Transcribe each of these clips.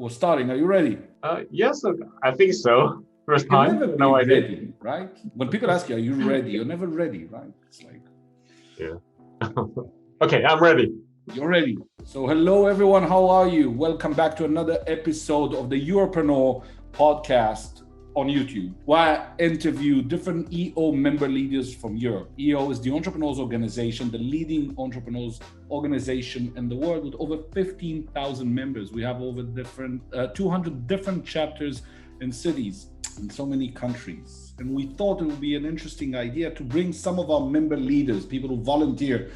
We're starting. Are you ready? Yes, I think so. First You'll time, never be no idea. ready, right? When people ask you, are you ready? You're never ready, right? It's like, yeah. Okay, I'm ready. You're ready. So hello, everyone. How are you? Welcome back to another episode of the Europreneur podcast on YouTube, where I interview different EO member leaders from Europe. EO is the Entrepreneurs Organization, the leading entrepreneurs organization in the world with over 15,000 members. We have over 200 different chapters in cities in so many countries. And we thought it would be an interesting idea to bring some of our member leaders, people who volunteer,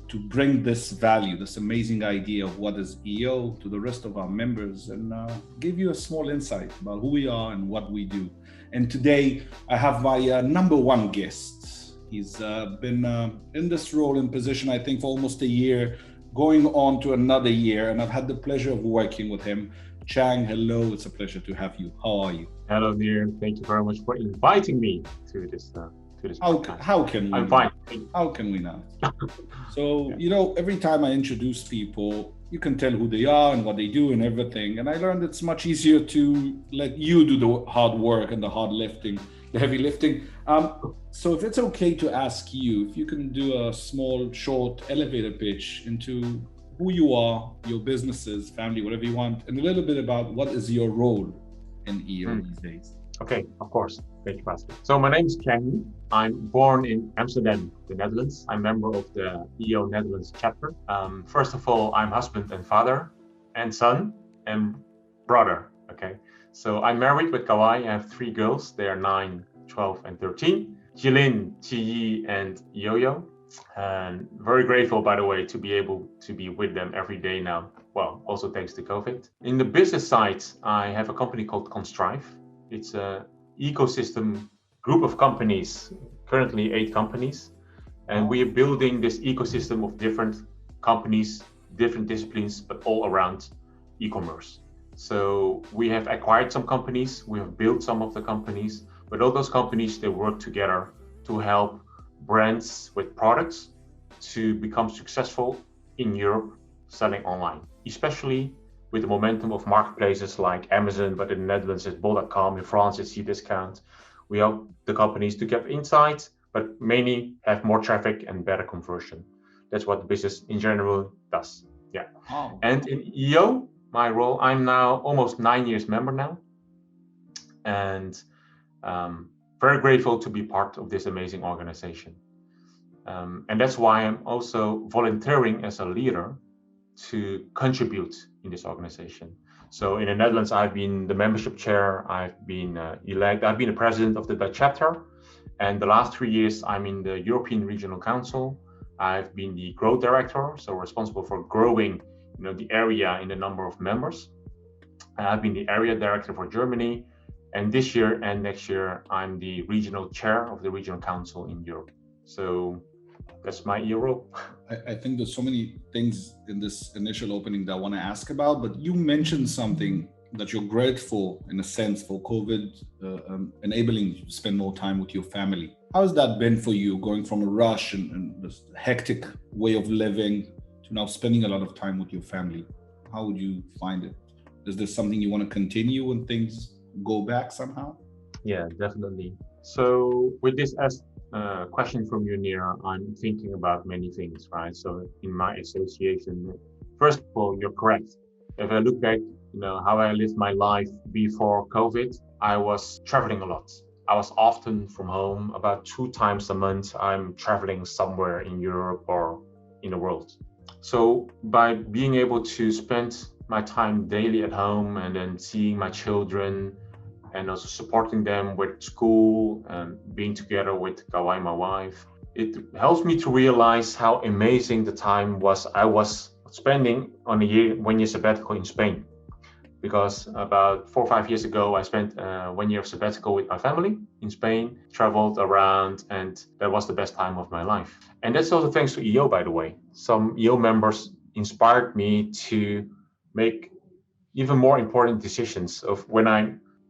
to bring this value, this amazing idea of what is EO to the rest of our members and give you a small insight about who we are and what we do. And today I have my number one guest. He's been in this role and position, I think, for almost a year, going on to another year. And I've had the pleasure of working with him. Chang, hello. It's a pleasure to have you. How are you? Hello, dear. Thank you very much for inviting me to this podcast. How can we? I'm fine. How can we not? So, every time I introduce people, you can tell who they are and what they do and everything. And I learned it's much easier to let you do the hard work and the hard lifting, the heavy lifting. So if it's okay to ask you, if you can do a small, short elevator pitch into who you are, your businesses, family, whatever you want, and a little bit about what is your role in EO these days. Okay, of course. Thank you for asking. So my name is Chang Ng. I'm born in Amsterdam, the Netherlands. I'm a member of the EO Netherlands chapter. First of all, I'm husband and father and son and brother. Okay, so I'm married with Kawai. I have 3 girls. They are 9, 12, and 13. Jilin, Chi, and Yo-Yo. And very grateful, by the way, to be able to be with them every day now. Well, also thanks to COVID. In the business side, I have a company called Constrive. It's an ecosystem group of companies, currently 8 companies. And we are building this ecosystem of different companies, different disciplines, but all around e-commerce. So we have acquired some companies, we have built some of the companies, but all those companies, they work together to help brands with products to become successful in Europe selling online, especially with the momentum of marketplaces like Amazon, but in the Netherlands it's bol.com, in France it's Cdiscount. We help the companies to get insights, but mainly have more traffic and better conversion. That's what the business in general does. Yeah. Oh. And in EO, my role, I'm now almost 9 years member now. And very grateful to be part of this amazing organization. And that's why I'm also volunteering as a leader to contribute in this organization. So in the Netherlands, I've been the membership chair, I've been I've been the president of the Dutch chapter. And the last 3 years, I'm in the European Regional Council. I've been the growth director, so responsible for growing the area in the number of members. I've been the area director for Germany. And this year and next year, I'm the regional chair of the Regional Council in Europe. So that's my EO role. I think there's so many things in this initial opening that I want to ask about, but you mentioned something that you're grateful, in a sense, for COVID enabling you to spend more time with your family. How has that been for you, going from a rush and this hectic way of living to now spending a lot of time with your family? How would you find it? Is this something you want to continue when things go back somehow? Yeah, definitely. So with this question from you, Nira, I'm thinking about many things, right? So in my association, first of all, you're correct. If I look back, how I lived my life before COVID, I was traveling a lot. I was often from home. About 2 times a month, I'm traveling somewhere in Europe or in the world. So by being able to spend my time daily at home and then seeing my children and also supporting them with school and being together with Kawai, my wife, it helps me to realize how amazing the time was I was spending on a 1 year sabbatical in Spain. Because about 4 or 5 years ago, I spent 1 year of sabbatical with my family in Spain, traveled around, and that was the best time of my life. And that's also thanks to EO, by the way. Some EO members inspired me to make even more important decisions of when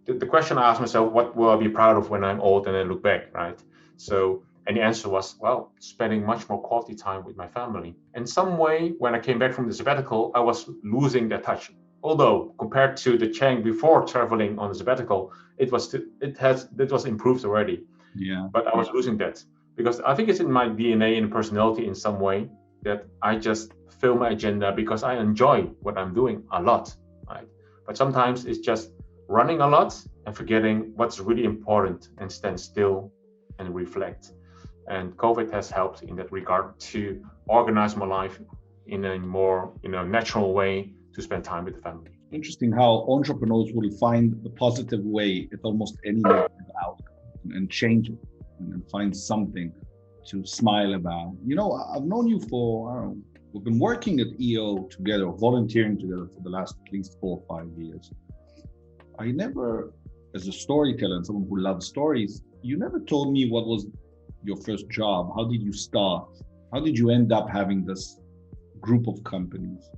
the question I asked myself, what will I be proud of when I'm old and I look back, right? So, and the answer was, well, spending much more quality time with my family. In some way, when I came back from the sabbatical, I was losing that touch. although compared to the Chang before traveling on a sabbatical, it was improved already. Yeah. But I was losing that because I think it's in my DNA and personality in some way that I just fill my agenda because I enjoy what I'm doing a lot, right? But sometimes it's just running a lot and forgetting what's really important and stand still and reflect. And COVID has helped in that regard to organize my life in a more, natural way to spend time with the family. Interesting how entrepreneurs will find a positive way at almost any negative outcome and change it and find something to smile about. I've known you for, I don't know, we've been working at EO together, volunteering together for the last at least 4 or 5 years. I never, as a storyteller and someone who loves stories, you never told me what was your first job. How did you start? How did you end up having this group of companies?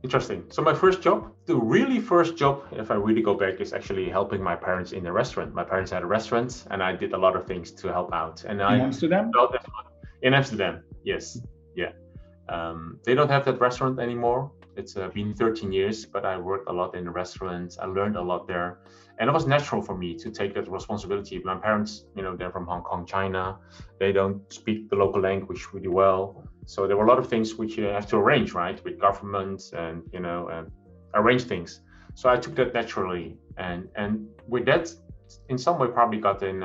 Interesting. So my first job, the really first job, if I really go back, is actually helping my parents in a restaurant. My parents had a restaurant and I did a lot of things to help out. And In Amsterdam? In Amsterdam, yes. Yeah. They don't have that restaurant anymore. It's been 13 years, but I worked a lot in the restaurant. I learned a lot there. And it was natural for me to take that responsibility. My parents, they're from Hong Kong, China. They don't speak the local language really well. So there were a lot of things which you have to arrange, right, with government and, arrange things. So I took that naturally. And with that, in some way, probably got an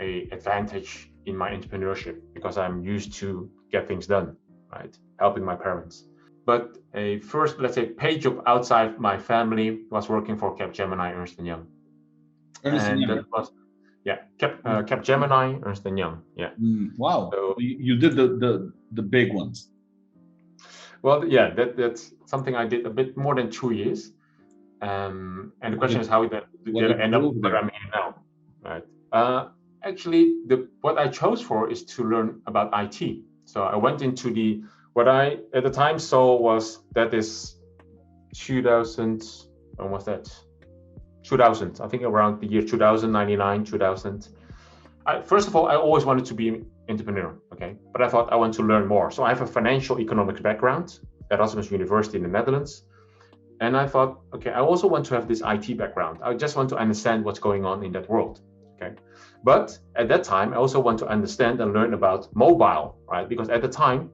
advantage in my entrepreneurship because I'm used to get things done, right, helping my parents. But a first, let's say, paid job outside my family was working for Capgemini, Ernst & Young. That was, Capgemini, Ernst & Young. Yeah. Wow. So you did the big ones. Well, yeah, that's something I did a bit more than 2 years. And the question is how did I end up where I'm here now, right? Actually, what I chose for is to learn about IT. So I went into what I at the time saw was that is 2000, when was that? 2000, I think around the year 2099, 2000. First of all, I always wanted to be an entrepreneur, okay? But I thought I want to learn more. So I have a financial economics background at Erasmus University in the Netherlands. And I thought, okay, I also want to have this IT background. I just want to understand what's going on in that world, okay? But at that time, I also want to understand and learn about mobile, right? Because at the time,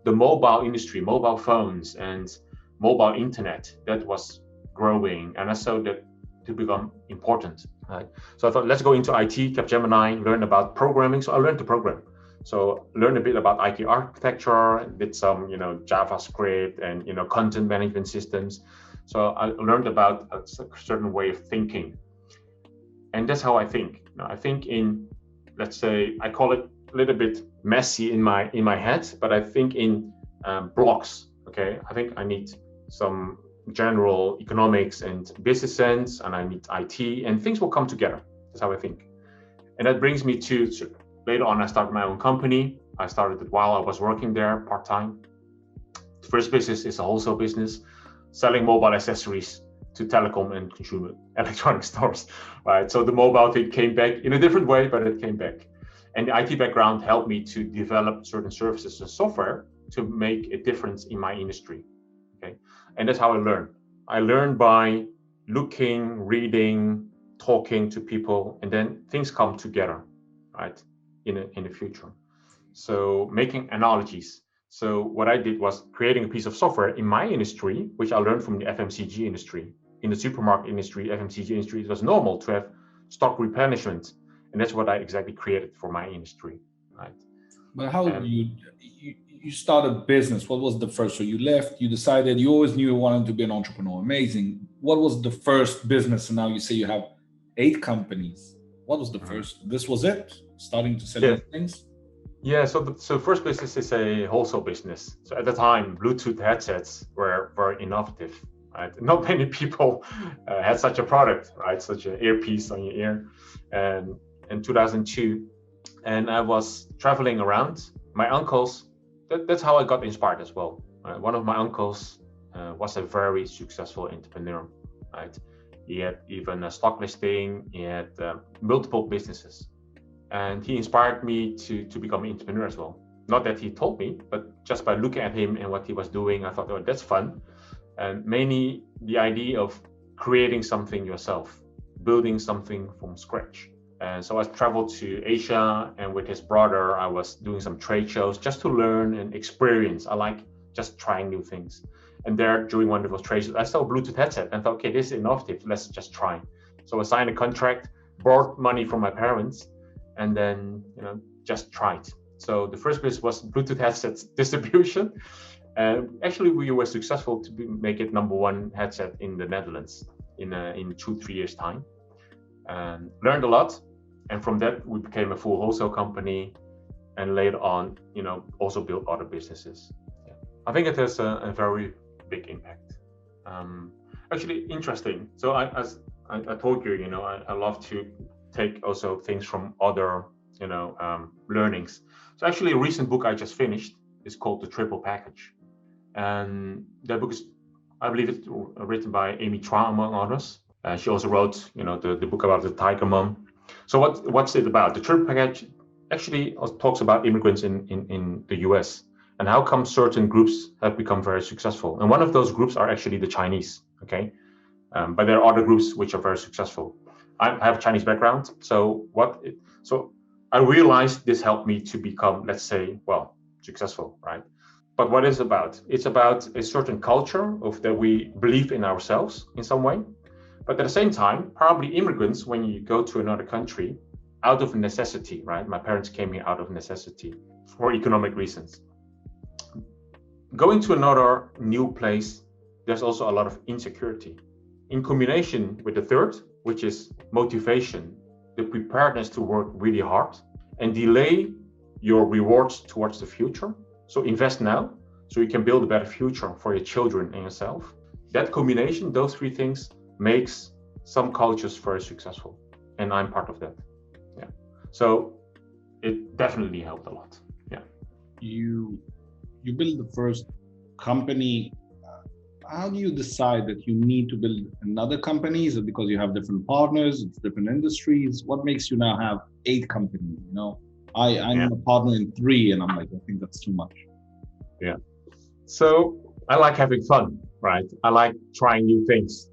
the mobile industry, mobile phones and mobile internet, that was growing. And I saw that to become important, right? So I thought, let's go into IT, Capgemini, learn about programming. So I learned to program. So learn a bit about IT architecture, did some, JavaScript and, content management systems. So I learned about a certain way of thinking. And that's how I think. I think in, let's say, I call it a little bit messy in my head, but I think in blocks, okay? I think I need some general economics and business sense, and I need IT, and things will come together. That's how I think. And that brings me to later on, I started my own company. I started it while I was working there part-time. The first business is a wholesale business, selling mobile accessories to telecom and consumer electronic stores, right? So the mobile thing came back in a different way, but it came back. And the IT background helped me to develop certain services and software to make a difference in my industry, okay? And that's how I learned. I learned by looking, reading, talking to people, and then things come together, right, in the future. So making analogies. So what I did was creating a piece of software in my industry, which I learned from the FMCG industry. In the supermarket industry, FMCG industry, it was normal to have stock replenishment. And that's what I exactly created for my industry, right? But how you started business? What was the first? So you left, you decided, you always knew you wanted to be an entrepreneur. Amazing. What was the first business? And now you say you have 8 companies. What was the first? This was it? Starting to sell things? Yeah, so first business is a wholesale business. So at the time, Bluetooth headsets were very innovative, right? Not many people had such a product, right? Such an earpiece on your ear. And in 2002, and I was traveling around. My uncles, that's how I got inspired as well. One of my uncles was a very successful entrepreneur, right? He had even a stock listing, he had multiple businesses. And he inspired me to become an entrepreneur as well. Not that he told me, but just by looking at him and what he was doing, I thought, oh, that's fun. and mainly the idea of creating something yourself, building something from scratch. And so I traveled to Asia, and with his brother, I was doing some trade shows just to learn and experience. I like just trying new things. And there, during one of those trade shows, I saw a Bluetooth headset and thought, okay, this is innovative. Let's just try. So I signed a contract, borrowed money from my parents, and then just tried. So the first business was Bluetooth headsets distribution. And actually, we were successful to make it #1 headset in the Netherlands in 2-3 years time. And learned a lot, and from that we became a full wholesale company, and later on also built other businesses. I think it has a very big impact. Actually interesting. So as I told you, I love to take also things from other learnings. So actually a recent book I just finished is called The Triple Package, and that book is, I believe it's written by Amy Chua among others. She also wrote, the book about the Tiger Mom. So what's it about? The Triple Package actually talks about immigrants in the US and how come certain groups have become very successful. And one of those groups are actually the Chinese, okay? But there are other groups which are very successful. I have a Chinese background, so I realized this helped me to become, let's say, successful, right? But what is it about? It's about a certain culture of that we believe in ourselves in some way. But at the same time, probably immigrants, when you go to another country, out of necessity, right? My parents came here out of necessity for economic reasons. Going to another new place, there's also a lot of insecurity. In combination with the third, which is motivation, the preparedness to work really hard and delay your rewards towards the future. So invest now, so you can build a better future for your children and yourself. That combination, those three things, makes some cultures very successful, and I'm part of that. Yeah, so it definitely helped a lot. Yeah. You build the first company. How do you decide that you need to build another company? Is it because you have different partners, it's different industries? What makes you now have 8 companies? I'm a partner in 3, and I'm like, I think that's too much. Yeah. So I like having fun, right? I like trying new things.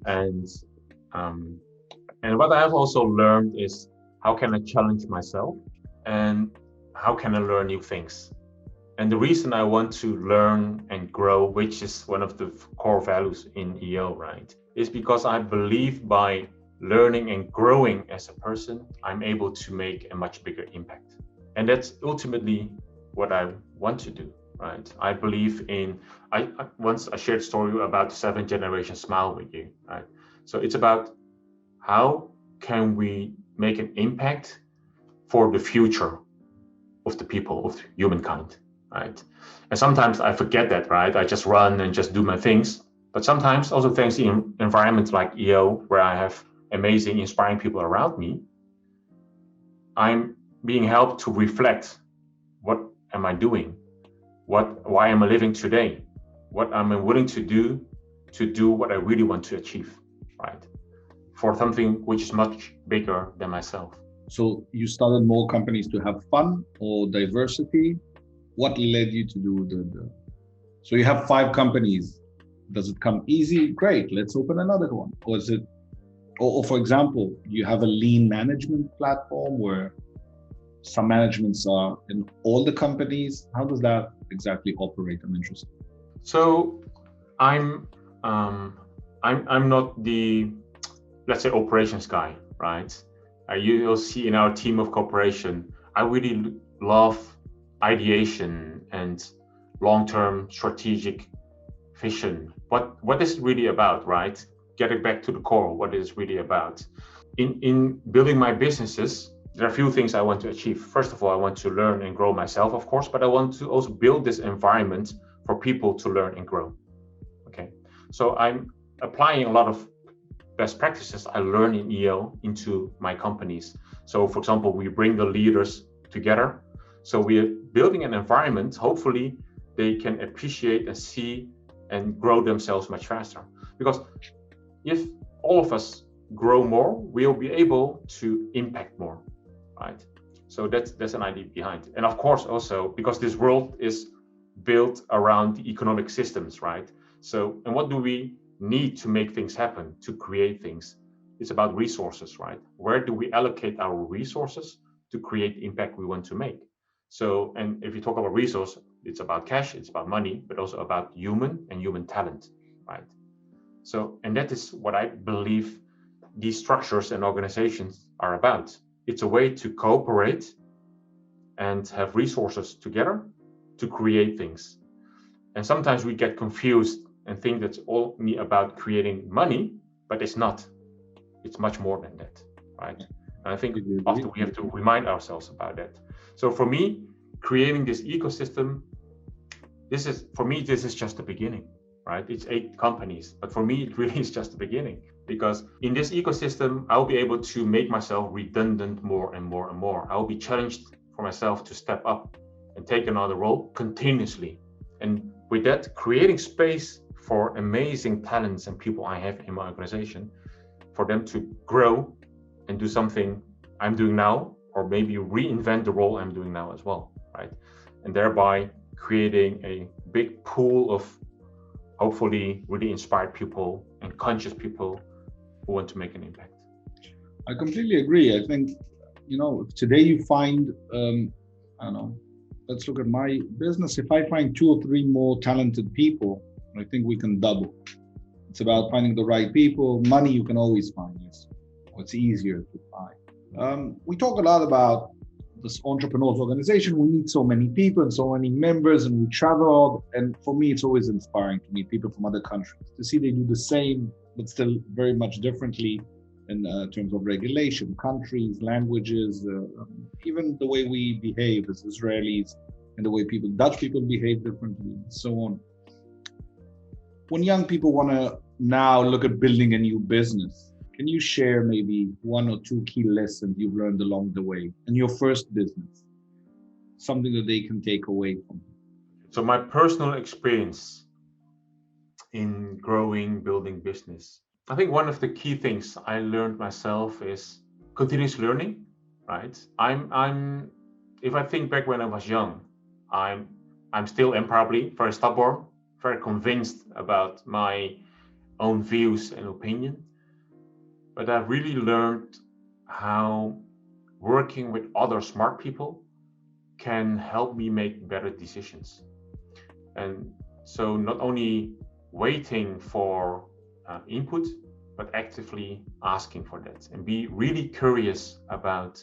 And what I have also learned is how can I challenge myself and how can I learn new things. And the reason I want to learn and grow, which is one of the core values in EO, right, is because I believe by learning and growing as a person, I'm able to make a much bigger impact. And that's ultimately what I want to do, right? I believe in, once I shared a story about the 7th generation smile with you, right? So it's about how can we make an impact for the future of the people, of humankind, right? And sometimes I forget that, right? I just run and just do my things. But sometimes also thanks to environments like EO, where I have amazing, inspiring people around me, I'm being helped to reflect, what am I doing? Why am I living today? What am I willing to do what I really want to achieve, right? For something which is much bigger than myself. So you started more companies to have fun or diversity? What led you to do so you have 5 companies. Does it come easy? Great, let's open another one. Or is it, or for example, you have a lean management platform where some managements are in all the companies. How does that exactly operate? I'm interested. So I'm not the, let's say, operations guy, right? You'll see in our team of cooperation, I really love ideation and long-term strategic vision. What is it really about, right? Getting back to the core, what is it really about? In building my businesses, there are a few things I want to achieve. First of all, I want to learn and grow myself, of course, but I want to also build this environment for people to learn and grow. Okay, so I'm applying a lot of best practices I learn in EO into my companies. So for example, we bring the leaders together. So we're building an environment, hopefully they can appreciate and see and grow themselves much faster. Because if all of us grow more, we'll be able to impact more, right? So that's an idea behind it. And of course also, because this world is built around the economic systems, right? So, and what do we need to make things happen, to create things? It's about resources, right? Where do we allocate our resources to create the impact we want to make? So, and if you talk about resource, it's about cash, it's about money, but also about human and human talent, right? So, and that is what I believe these structures and organizations are about. It's a way to cooperate and have resources together to create things. And sometimes we get confused and think that's only about creating money, but it's not. It's much more than that, right? And I think often we have to remind ourselves about that. So for me, creating this ecosystem, this is just the beginning, right? It's 8 companies, but for me, it really is just the beginning, because in this ecosystem, I'll be able to make myself redundant more and more and more. I'll be challenged for myself to step up and take another role continuously. And with that, creating space for amazing talents and people I have in my organization, for them to grow and do something I'm doing now, or maybe reinvent the role I'm doing now as well, right? And thereby creating a big pool of hopefully really inspired people and conscious people who want to make an impact. I completely agree. I think, if today you find, I don't know, let's look at my business. If I find 2 or 3 more talented people, I think we can double. It's about finding the right people. Money you can always find. It's easier to find. We talk a lot about this entrepreneurs organization. We meet so many people and so many members, and we travel. And for me, it's always inspiring to meet people from other countries, to see they do the same, but still very much differently in terms of regulation, countries, languages, even the way we behave as Israelis, and the way Dutch people behave differently, and so on. When young people want to now look at building a new business, can you share maybe 1 or 2 key lessons you've learned along the way in your first business? Something that they can take away from. So my personal experience in building business, I think one of the key things I learned myself is continuous learning, right? If I think back when I was young, I'm still am probably very stubborn, very convinced about my own views and opinion. But I really learned how working with other smart people can help me make better decisions. And so not only waiting for input, but actively asking for that, and be really curious about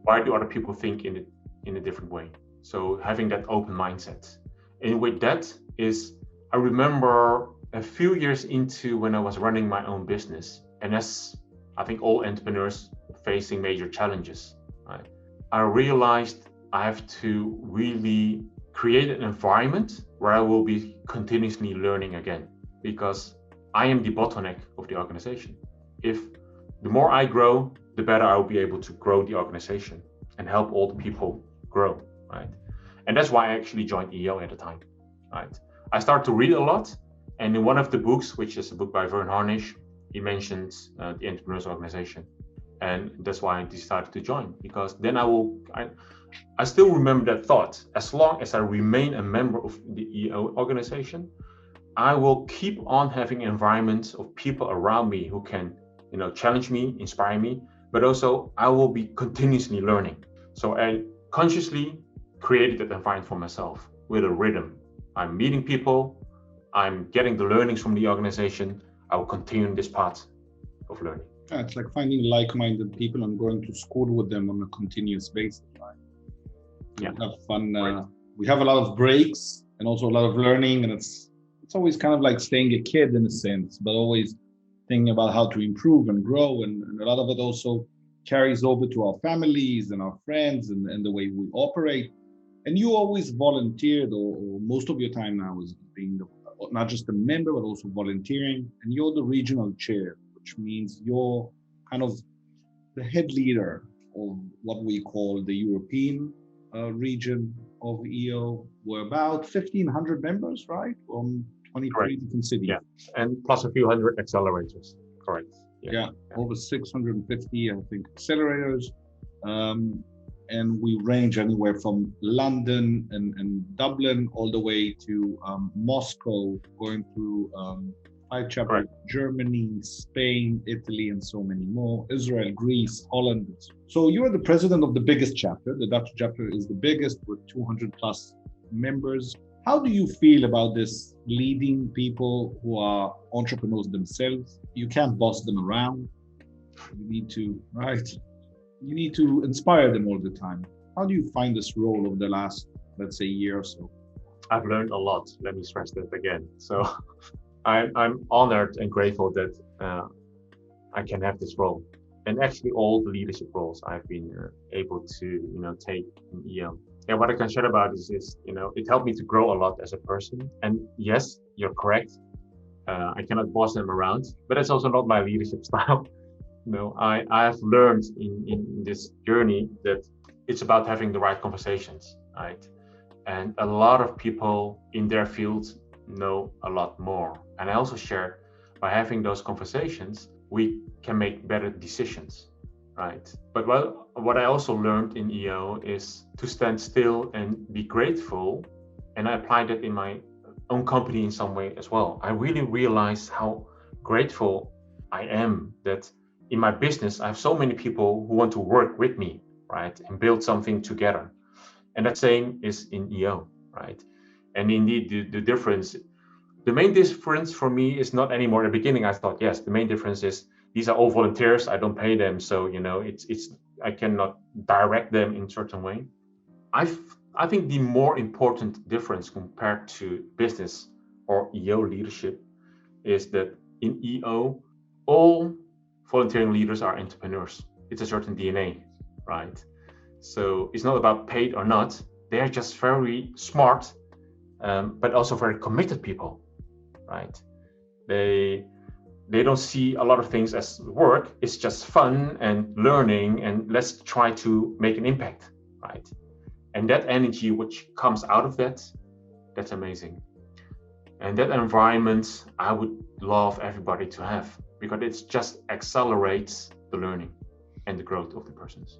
why do other people think in a different way. So having that open mindset. And with that I remember a few years into when I was running my own business, and as I think all entrepreneurs facing major challenges, right? I realized I have to really create an environment where I will be continuously learning again, because I am the bottleneck of the organization. If the more I grow, the better I will be able to grow the organization and help all the people grow, right? And that's why I actually joined EO at the time, right? I started to read a lot, and in one of the books, which is a book by Vern Harnish, he mentions the Entrepreneurs Organization, and that's why I decided to join, because then I still remember that thought. As long as I remain a member of the EO organization, I will keep on having environments of people around me who can, challenge me, inspire me, but also I will be continuously learning. So I consciously created that environment for myself with a rhythm. I'm meeting people, I'm getting the learnings from the organization. I will continue this path of learning. Yeah, it's like finding like-minded people and going to school with them on a continuous basis, right? Yeah. We have fun. We have a lot of breaks and also a lot of learning, and it's always kind of like staying a kid in a sense, but always thinking about how to improve and grow, and a lot of it also carries over to our families and our friends and the way we operate. And you always volunteered, or most of your time now is being not just a member, but also volunteering. And you're the regional chair, which means you're kind of the head leader of what we call the European region of EO. We're about 1,500 members, right? From 23 different cities. Yeah, and plus a few hundred accelerators, correct. Yeah, over 650, I think, accelerators. and we range anywhere from London and Dublin all the way to Moscow, going through five chapters: Correct. Germany, Spain, Italy, and so many more. Israel, Greece, Holland. So you are the president of the biggest chapter. The Dutch chapter is the biggest with 200 plus members. How do you feel about this, leading people who are entrepreneurs themselves? You can't boss them around. You need to, right? You need to inspire them all the time. How do you find this role over the last, let's say, year or so? I've learned a lot. Let me stress that again. So I'm honored and grateful that I can have this role. And actually, all the leadership roles I've been able to, take in EO. And what I can share about is, it helped me to grow a lot as a person. And yes, you're correct. I cannot boss them around, but it's also not my leadership style. I have learned in this journey that it's about having the right conversations, right? And a lot of people in their fields know a lot more. And I also shared by having those conversations, we can make better decisions, right? But what I also learned in EO is to stand still and be grateful. And I applied that in my own company in some way as well. I really realized how grateful I am that in my business, I have so many people who want to work with me, right? And build something together. And that same is in EO, right? And indeed, the main difference for me is not anymore. At the beginning, I thought, yes, the main difference is these are all volunteers. I don't pay them. So, I cannot direct them in a certain way. I think the more important difference compared to business or EO leadership is that in EO, all volunteering leaders are entrepreneurs. It's a certain DNA, right? So it's not about paid or not. They're just very smart, but also very committed people, right? They don't see a lot of things as work. It's just fun and learning, and let's try to make an impact, right? And that energy which comes out of that's amazing. And that environment, I would love everybody to have, because it just accelerates the learning and the growth of the persons.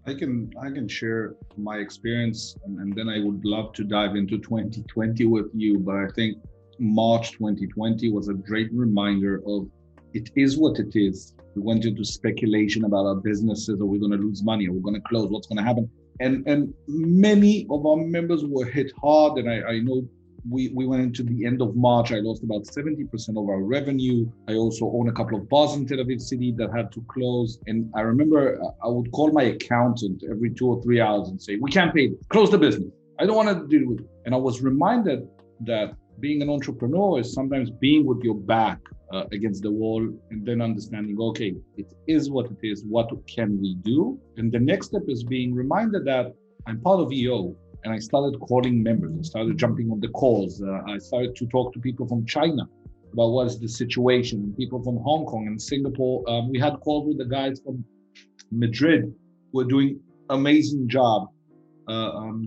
I can share my experience, and then I would love to dive into 2020 with you. But I think March 2020 was a great reminder of it is what it is. We went into speculation about our businesses. Are we going to lose money? Are we going to close? What's going to happen? And many of our members were hit hard. And I know we went into the end of March. I lost about 70% of our revenue. I also own a couple of bars in Tel Aviv City that had to close. And I remember I would call my accountant every 2 or 3 hours and say, we can't pay this. Close the business. I don't want to deal with it. And I was reminded that being an entrepreneur is sometimes being with your back against the wall, and then understanding, okay, it is what it is. What can we do? And the next step is being reminded that I'm part of EO. And I started calling members. I started jumping on the calls. I started to talk to people from China about what is the situation. People from Hong Kong and Singapore. We had calls with the guys from Madrid who are doing amazing job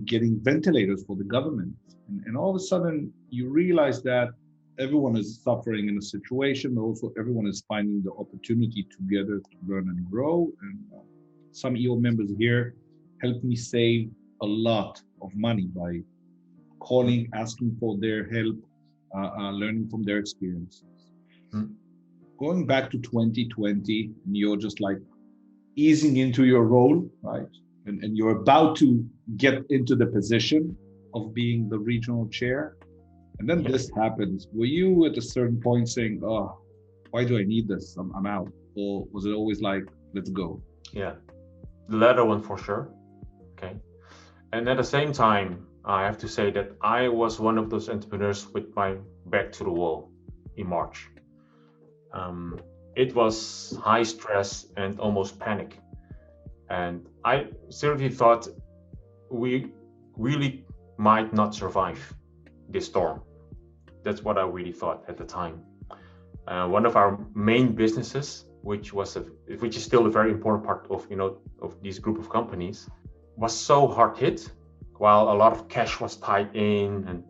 getting ventilators for the government. And all of a sudden, you realize that everyone is suffering in a situation. Also, everyone is finding the opportunity together to learn and grow. And some EO members here helped me save a lot of money by calling, asking for their help, learning from their experiences. Going back to 2020, and you're just like easing into your role, right? And you're about to get into the position of being the regional chair. And then this happens. Were you at a certain point saying, oh, why do I need this? I'm out. Or was it always like, let's go? Yeah, the latter one for sure. Okay. And at the same time, I have to say that I was one of those entrepreneurs with my back to the wall in March. It was high stress and almost panic. And I seriously thought we really might not survive this storm. That's what I really thought at the time. One of our main businesses, which is still a very important part of this group of companies, was so hard hit, while a lot of cash was tied in, and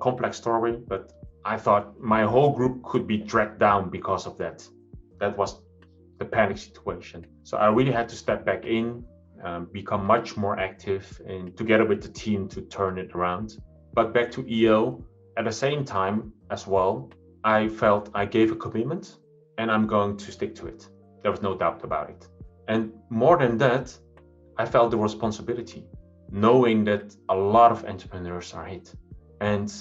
complex story, but I thought my whole group could be dragged down because of that. That was the panic situation. So I really had to step back in become much more active and together with the team to turn it around. But back to EO, at the same time as well, I felt I gave a commitment and I'm going to stick to it. There was no doubt about it. And more than that, I felt the responsibility, knowing that a lot of entrepreneurs are hit and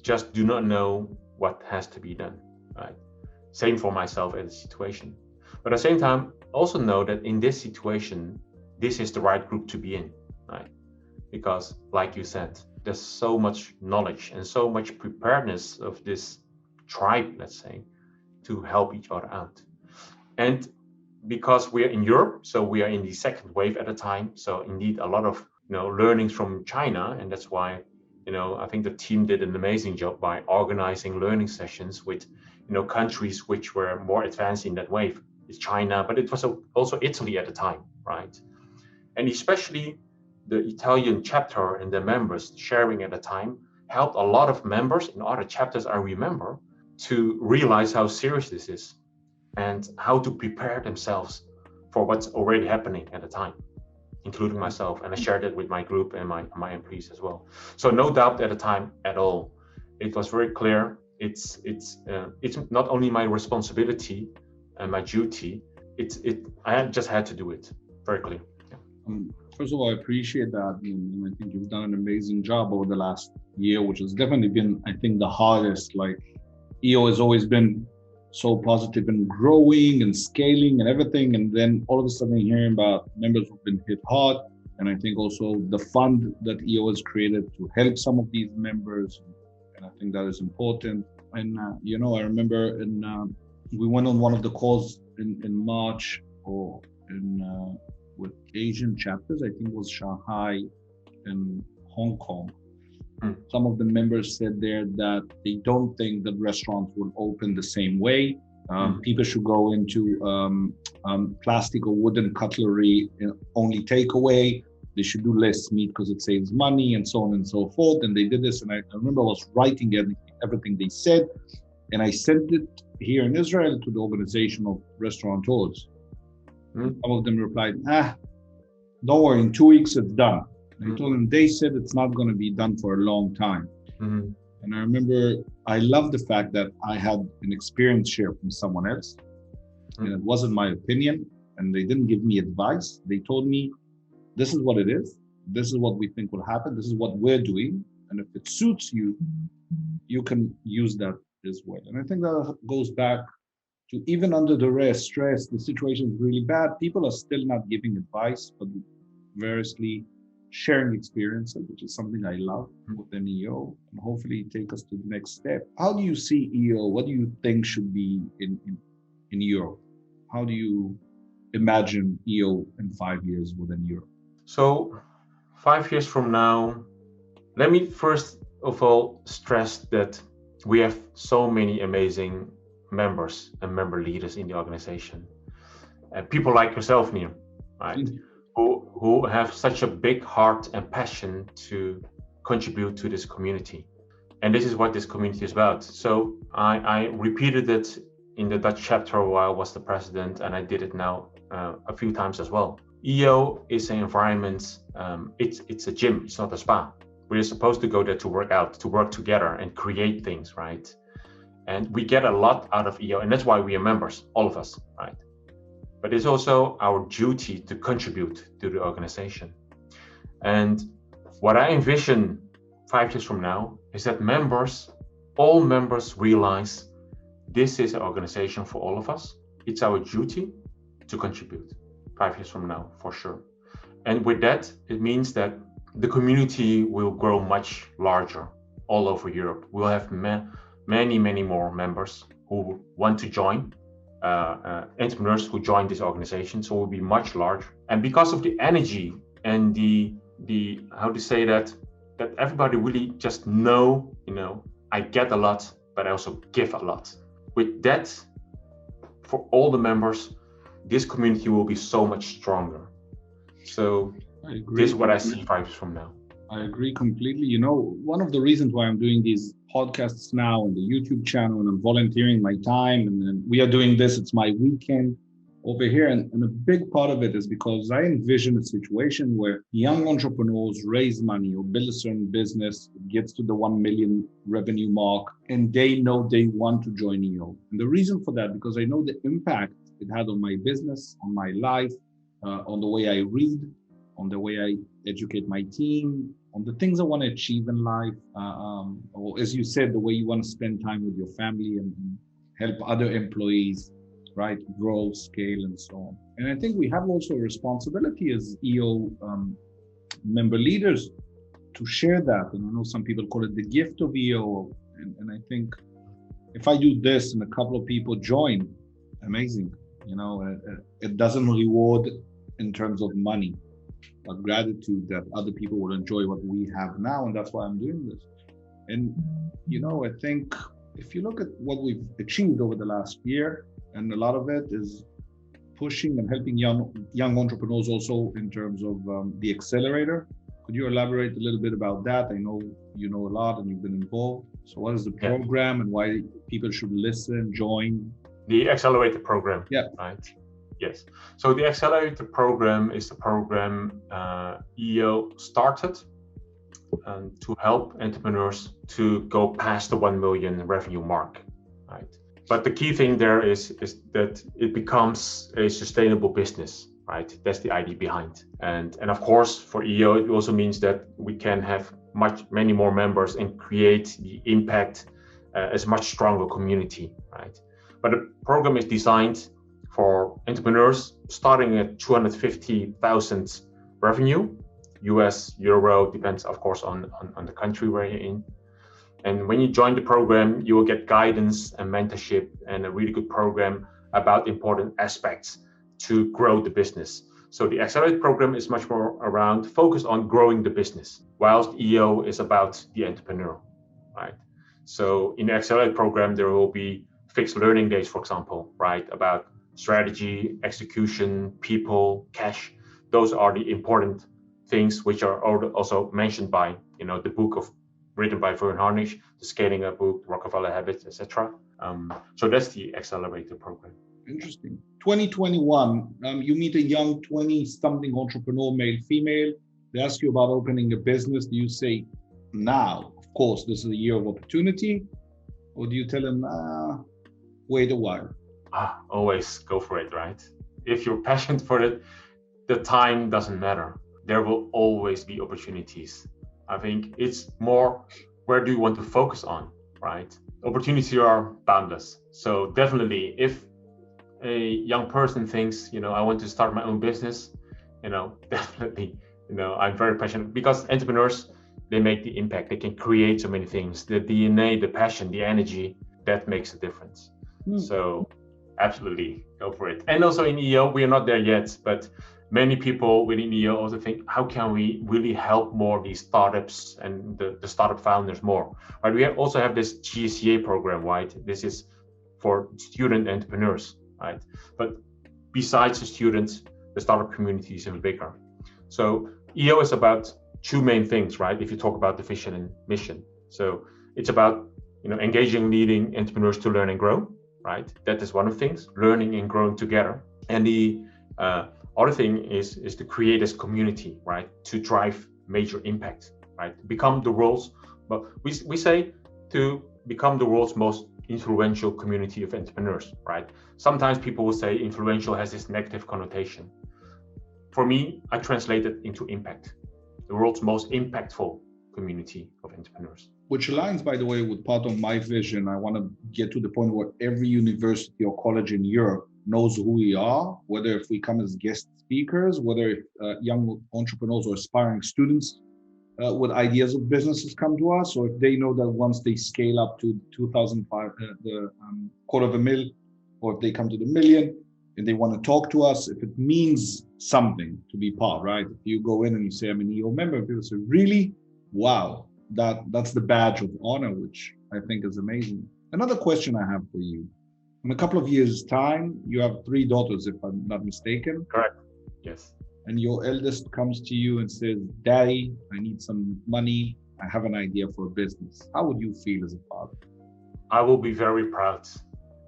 just do not know what has to be done, right? Same for myself at the situation. But at the same time, also know that in this situation, this is the right group to be in, right? Because like you said, there's so much knowledge and so much preparedness of this tribe, let's say, to help each other out. And because we're in Europe, so we are in the second wave at a time. So indeed, a lot of learnings from China, and that's why I think the team did an amazing job by organizing learning sessions with countries which were more advanced in that wave. It's China, but it was also Italy at the time, right? And especially the Italian chapter and the members sharing at the time helped a lot of members in other chapters, I remember, to realize how serious this is and how to prepare themselves for what's already happening at the time, including myself. And I shared it with my group and my employees as well. So no doubt at the time at all. It was very clear. It's not only my responsibility and my duty. I just had to do it. Very clear. Yeah. First of all, I appreciate that. And I think you've done an amazing job over the last year, which has definitely been, I think, the hardest. Like EO has always been so positive and growing and scaling and everything. And then all of a sudden hearing about members who've been hit hard. And I think also the fund that EO has created to help some of these members. And I think that is important. And, I remember we went on one of the calls in March or with Asian chapters, I think it was Shanghai and Hong Kong. Some of the members said there that they don't think that restaurants will open the same way. People should go into plastic or wooden cutlery, only takeaway. They should do less meat because it saves money and so on and so forth. And they did this. And I remember I was writing everything they said. And I sent it here in Israel to the organization of restaurateurs. Some of them replied, don't worry, in 2 weeks it's done. I told them, they said it's not going to be done for a long time. And I remember, I love the fact that I had an experience share from someone else. And it wasn't my opinion. And they didn't give me advice. They told me, this is what it is. This is what we think will happen. This is what we're doing. And if it suits you, you can use that as well. And I think that goes back to even under the stress, the situation is really bad. People are still not giving advice, but variously sharing experiences, which is something I love within EO, and hopefully take us to the next step. How do you see EO? What do you think should be in Europe? How do you imagine EO in 5 years within Europe? So 5 years from now, let me first of all stress that we have so many amazing members and member leaders in the organization. People like yourself, Neil, right? Who have such a big heart and passion to contribute to this community. And this is what this community is about. So I repeated it in the Dutch chapter while I was the president, and I did it now a few times as well. EO is an environment, it's a gym, it's not a spa. We're supposed to go there to work out, to work together and create things, right? And we get a lot out of EO, and that's why we are members, all of us, right? But it's also our duty to contribute to the organization. And what I envision 5 years from now is that all members realize this is an organization for all of us. It's our duty to contribute 5 years from now, for sure. And with that, it means that the community will grow much larger all over Europe. We'll have many, many more members who want to join, entrepreneurs who join this organization. So we'll be much larger. And because of the energy and the how to say that everybody really just know, I get a lot, but I also give a lot. With that, for all the members, this community will be so much stronger. So this is what I see 5 years from now. I agree completely. One of the reasons why I'm doing these podcasts now on the YouTube channel, and I'm volunteering my time, and then we are doing this, it's my weekend. over here. And a big part of it is because I envision a situation where young entrepreneurs raise money or build a certain business, gets to the 1 million revenue mark, and they know they want to join EO. And the reason for that, because I know the impact it had on my business, on my life, on the way I read, on the way I educate my team, on the things I want to achieve in life, or as you said, the way you want to spend time with your family and help other employees, right, grow, scale, and so on. And I think we have also a responsibility as EO member leaders to share that. And I know some people call it the gift of EO. And I think if I do this and a couple of people join, amazing. It doesn't reward in terms of money, but gratitude that other people will enjoy what we have now. And that's why I'm doing this. And, I think if you look at what we've achieved over the last year, and a lot of it is pushing and helping young entrepreneurs also in terms of the Accelerator. Could you elaborate a little bit about that? I know you know a lot and you've been involved. So what is the program and why people should listen, join? The Accelerator Program. Yeah. Right. Yes. So the Accelerator Program is the program EO started to help entrepreneurs to go past the 1 million revenue mark. Right. But the key thing there is that it becomes a sustainable business, right? That's the idea behind. And of course, for EO, it also means that we can have many more members and create the impact as a much stronger community, right? But the program is designed for entrepreneurs starting at 250,000 revenue, US, Euro, depends of course on the country where you're in. And when you join the program, you will get guidance and mentorship and a really good program about important aspects to grow the business. So the Accelerate program is much more around focus on growing the business, whilst EO is about the entrepreneur, right? So in the Accelerate program, there will be fixed learning days, for example, right? About strategy, execution, people, cash. Those are the important things which are also mentioned by, the book written by Vern Harnish, the Scaling Up book, Rockefeller Habits, etc. So that's the Accelerator program. Interesting. 2021, you meet a young 20-something entrepreneur, male, female. They ask you about opening a business. Do you say, now, of course, this is a year of opportunity? Or do you tell them, wait a while? Always go for it, right? If you're passionate for it, the time doesn't matter. There will always be opportunities. I think it's more, where do you want to focus on, right? Opportunities are boundless. So definitely, if a young person thinks, I want to start my own business, definitely, I'm very passionate, because entrepreneurs, they make the impact. They can create so many things. The DNA, the passion, the energy, that makes a difference. So absolutely go for it. And also in EO, we are not there yet, but many people within EO also think, how can we really help more these startups and the startup founders more? Right? We also have this GSCA program, right? This is for student entrepreneurs, right? But besides the students, the startup community is even bigger. So EO is about two main things, right? If you talk about the vision and mission. So it's about, engaging leading entrepreneurs to learn and grow, right? That is one of the things, learning and growing together. And the other thing is to create this community, right? To drive major impact, right? Become the world's, but we say to become the world's most influential community of entrepreneurs, right? Sometimes people will say influential has this negative connotation. For me, I translate it into impact, the world's most impactful community of entrepreneurs. Which aligns, by the way, with part of my vision. I want to get to the point where every university or college in Europe knows who we are, whether if we come as guest speakers, whether if young entrepreneurs or aspiring students with ideas of businesses come to us, or if they know that once they scale up to 2005, quarter of a mil, or if they come to the million and they want to talk to us, if it means something to be part, right? If you go in and you say, I'm an EO member, people say, really? Wow, that's the badge of honor, which I think is amazing. Another question I have for you. In a couple of years' time, you have 3 daughters, if I'm not mistaken. Correct. Yes. And your eldest comes to you and says, Daddy, I need some money. I have an idea for a business. How would you feel as a father? I will be very proud.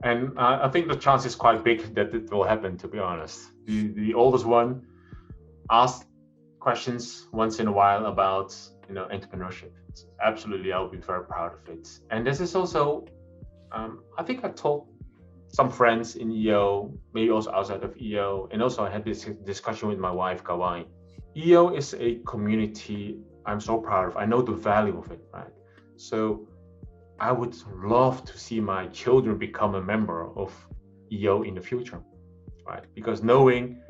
And I think the chance is quite big that it will happen, to be honest. The oldest one asks questions once in a while about entrepreneurship. Absolutely, I'll be very proud of it. And this is also, I think I told some friends in EO, maybe also outside of EO, and also I had this discussion with my wife, Kawai. EO is a community I'm so proud of. I know the value of it, right? So I would love to see my children become a member of EO in the future, right? Because knowing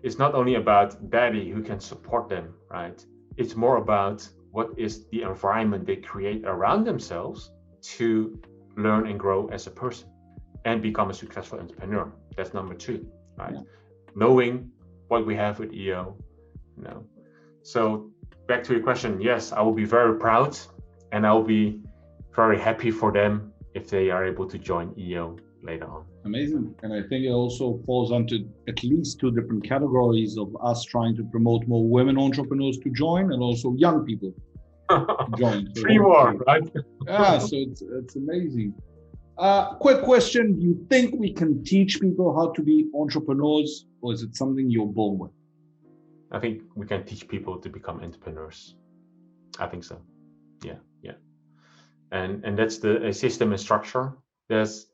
it's not only about daddy who can support them, right? It's more about what is the environment they create around themselves to learn and grow as a person and become a successful entrepreneur. That's number 2, right? Yeah. Knowing what we have with EO, So back to your question, yes, I will be very proud and I will be very happy for them if they are able to join EO later on. Amazing. And I think it also falls onto at least 2 different categories of us trying to promote more women entrepreneurs to join and also young people to join. So 3 more, right? Yeah, so it's amazing. Quick question. Do you think we can teach people how to be entrepreneurs, or is it something you're born with? I think we can teach people to become entrepreneurs. I think so. Yeah. And that's the system and structure. There's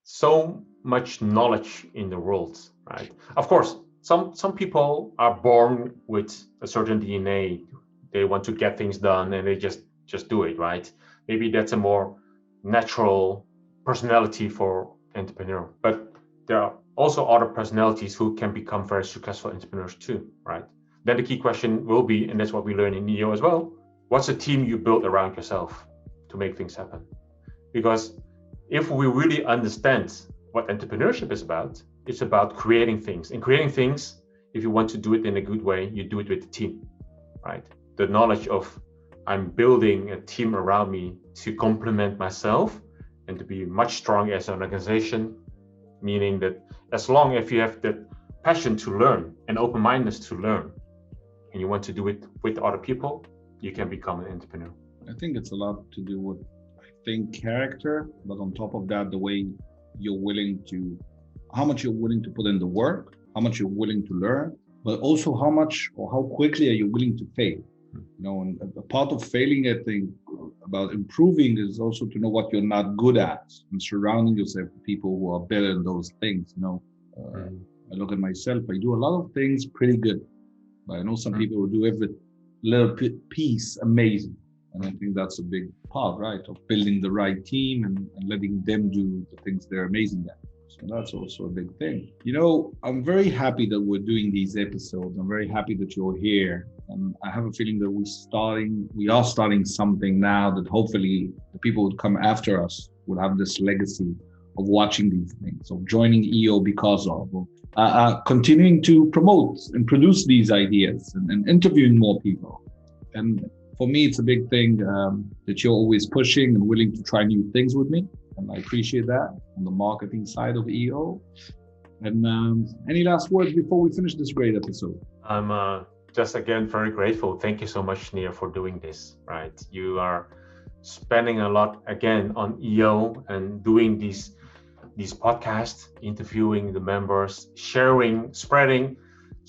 so much knowledge in the world, right? Of course, some people are born with a certain DNA. They want to get things done and they just do it, right? Maybe that's a more natural personality for entrepreneur. But there are also other personalities who can become very successful entrepreneurs too, right? Then the key question will be, and that's what we learn in NEO as well, what's the team you build around yourself to make things happen? Because if we really understand what entrepreneurship is about, it's about creating things. And creating things, if you want to do it in a good way, you do it with the team, right? The knowledge of I'm building a team around me to complement myself and to be much stronger as an organization, meaning that as long as you have the passion to learn and open-mindedness to learn, and you want to do it with other people, you can become an entrepreneur. I think it's a lot to do with, character, but on top of that, the way how much you're willing to put in the work, how much you're willing to learn, but also how much or how quickly are you willing to fail. And a part of failing, I think, about improving is also to know what you're not good at and surrounding yourself with people who are better in those things. I look at myself, I do a lot of things pretty good, but I know some people who do every little piece amazing. And I think that's a big part, right, of building the right team and letting them do the things they're amazing at. So that's also a big thing. I'm very happy that we're doing these episodes. I'm very happy that you're here. And I have a feeling that we are starting something now that hopefully the people who come after us will have this legacy of watching these things, of joining EO because of continuing to promote and produce these ideas and interviewing more people. And for me, it's a big thing that you're always pushing and willing to try new things with me. And I appreciate that on the marketing side of EO. And any last words before we finish this great episode? I'm just again very grateful. Thank you so much, Neer, for doing this, right? You are spending a lot again on EO and doing these podcasts, interviewing the members, sharing, spreading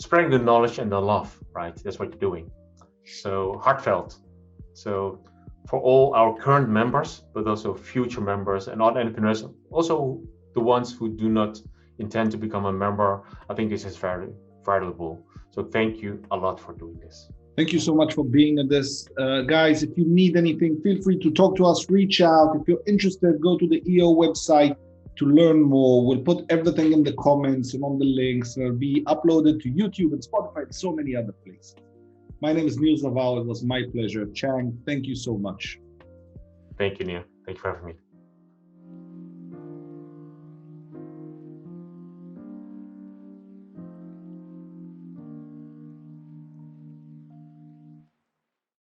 the knowledge and the love, right? That's what you're doing. So heartfelt. So for all our current members, but also future members and other entrepreneurs, also the ones who do not intend to become a member, I think this is very valuable. So thank you a lot for doing this. Thank you so much for being in this. Guys, if you need anything, feel free to talk to us, reach out. If you're interested, go to the EO website to learn more. We'll put everything in the comments and on the links. It'll be uploaded to YouTube and Spotify and so many other places. My name is Niels Naval. It was my pleasure. Chang, thank you so much. Thank you, Neil. Thank you for having me.